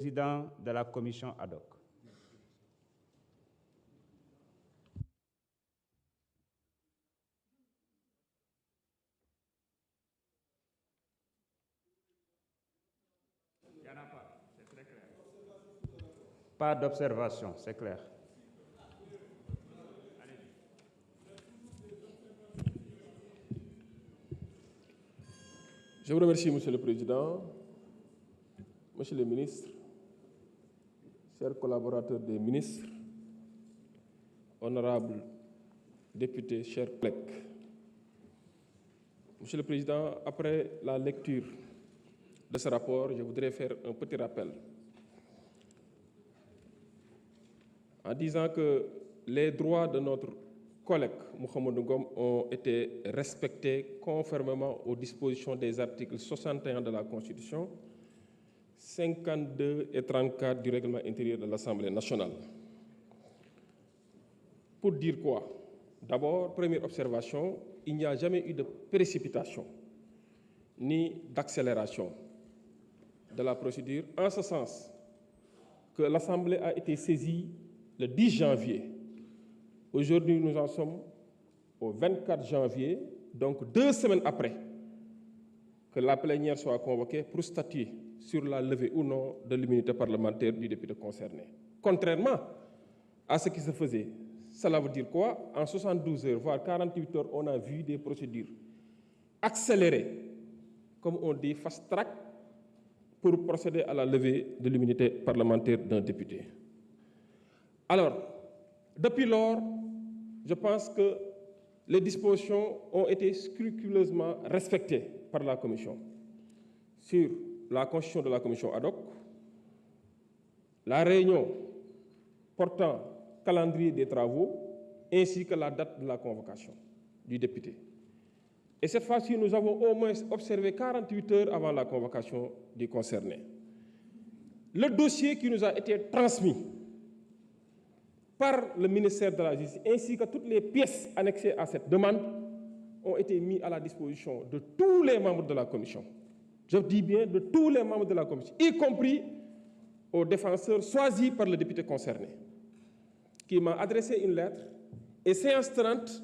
Président de la commission ad hoc. Il n'y en a pas, c'est très clair. Pas d'observation, c'est clair. Je vous remercie, Monsieur le Président, Monsieur le Ministre, chers collaborateurs des ministres, honorables députés, chers collègues. Monsieur le Président, après la lecture de ce rapport, je voudrais faire un petit rappel en disant que les droits de notre collègue Mouhamadou Ngom ont été respectés conformément aux dispositions des articles 61 de la Constitution, 52 et 34 du règlement intérieur de l'Assemblée nationale. Pour dire quoi? D'abord, première observation, il n'y a jamais eu de précipitation ni d'accélération de la procédure, en ce sens que l'Assemblée a été saisie le 10 janvier. Aujourd'hui, nous en sommes au 24 janvier, donc 2 semaines après que la plénière soit convoquée pour statuer sur la levée ou non de l'immunité parlementaire du député concerné. Contrairement à ce qui se faisait, cela veut dire quoi? En 72 heures, voire 48 heures, on a vu des procédures accélérées, comme on dit fast-track, pour procéder à la levée de l'immunité parlementaire d'un député. Alors, depuis lors, je pense que les dispositions ont été scrupuleusement respectées par la Commission sur la constitution de la Commission ad hoc, la réunion portant calendrier des travaux, ainsi que la date de la convocation du député. Et cette fois-ci, nous avons au moins observé 48 heures avant la convocation du concerné. Le dossier qui nous a été transmis par le ministère de la Justice, ainsi que toutes les pièces annexées à cette demande, ont été mis à la disposition de tous les membres de la Commission. Je dis bien de tous les membres de la Commission, y compris aux défenseurs choisis par le député concerné, qui m'a adressé une lettre, et séance tenante,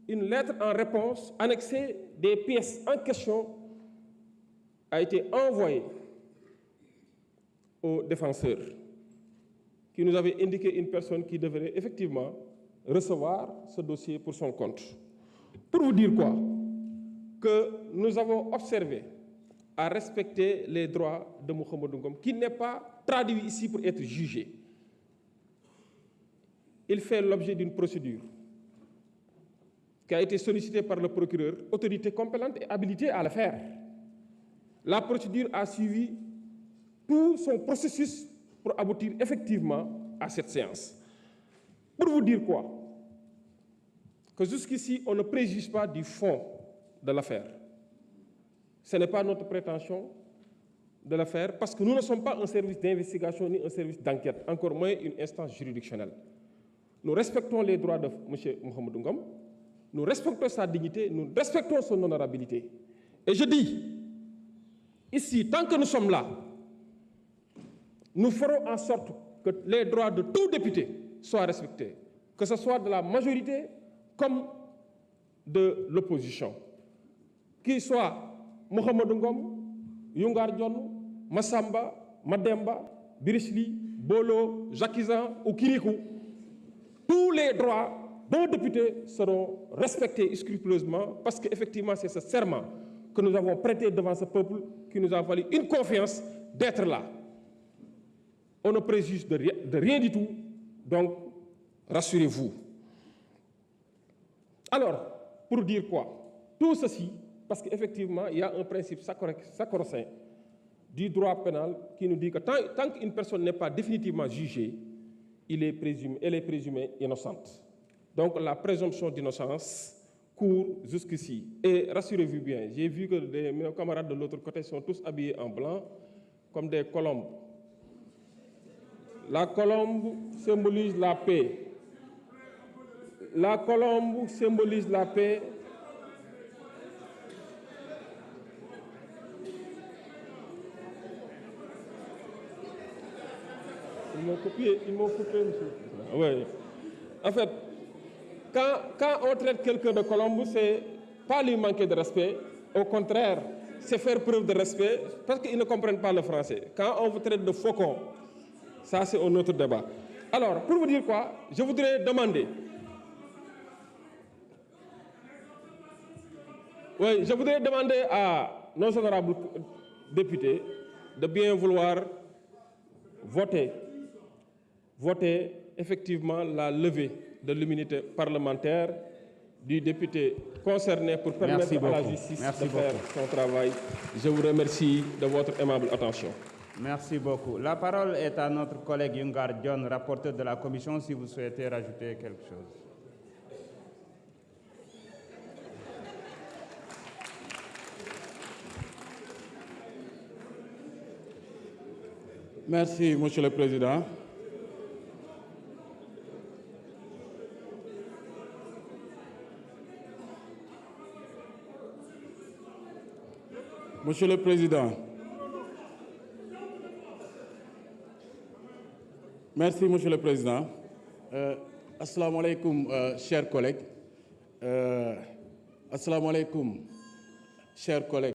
une lettre en réponse annexée des pièces en question a été envoyée aux défenseurs, qui nous avait indiqué une personne qui devrait effectivement recevoir ce dossier pour son compte. Pour vous dire quoi? Que nous avons observé à respecter les droits de Mouhamadou Ngom, qui n'est pas traduit ici pour être jugé. Il fait l'objet d'une procédure qui a été sollicitée par le procureur, autorité compétente et habilitée à le faire. La procédure a suivi tout son processus pour aboutir effectivement à cette séance. Pour vous dire quoi? Que jusqu'ici, on ne préjuge pas du fond de l'affaire. Ce n'est pas notre prétention de le faire parce que nous ne sommes pas un service d'investigation ni un service d'enquête, encore moins une instance juridictionnelle. Nous respectons les droits de M. Mouhamadou Ngom, nous respectons sa dignité, nous respectons son honorabilité. Et je dis, ici, tant que nous sommes là, nous ferons en sorte que les droits de tout député soient respectés, que ce soit de la majorité comme de l'opposition. Qu'il soit Mouhamadou Ngom, Yungar Dione, Massamba, Mademba, Birisli, Bolo, Jacquizan ou Kirikou, tous les droits d'un député seront respectés scrupuleusement parce qu'effectivement c'est ce serment que nous avons prêté devant ce peuple qui nous a valu une confiance d'être là. On ne préjuge de rien du tout, donc rassurez-vous. Alors, pour dire quoi? Tout ceci, parce qu'effectivement, il y a un principe sacro-saint du droit pénal qui nous dit que tant qu'une personne n'est pas définitivement jugée, elle est présumée innocente. Donc la présomption d'innocence court jusqu'ici. Et rassurez-vous bien, j'ai vu que mes camarades de l'autre côté sont tous habillés en blanc, comme des colombes. La colombe symbolise la paix. La colombe symbolise la paix. Ils m'ont coupé, monsieur. Oui. En fait, quand on traite quelqu'un de colombe, c'est pas lui manquer de respect. Au contraire, c'est faire preuve de respect parce qu'ils ne comprennent pas le français. Quand on vous traite de faucon, ça c'est un autre débat. Alors, pour vous dire quoi, je voudrais demander... Oui, je voudrais demander à nos honorables députés de bien vouloir voter effectivement la levée de l'immunité parlementaire du député concerné pour permettre à la justice de faire son travail. Je vous remercie de votre aimable attention. Merci beaucoup. La parole est à notre collègue Yungar John, rapporteur de la commission, si vous souhaitez rajouter quelque chose. Merci, Monsieur le Président. Monsieur le Président, merci, Monsieur le Président. Assalamu alaikum, chers collègues. Assalamu alaikum, chers collègues.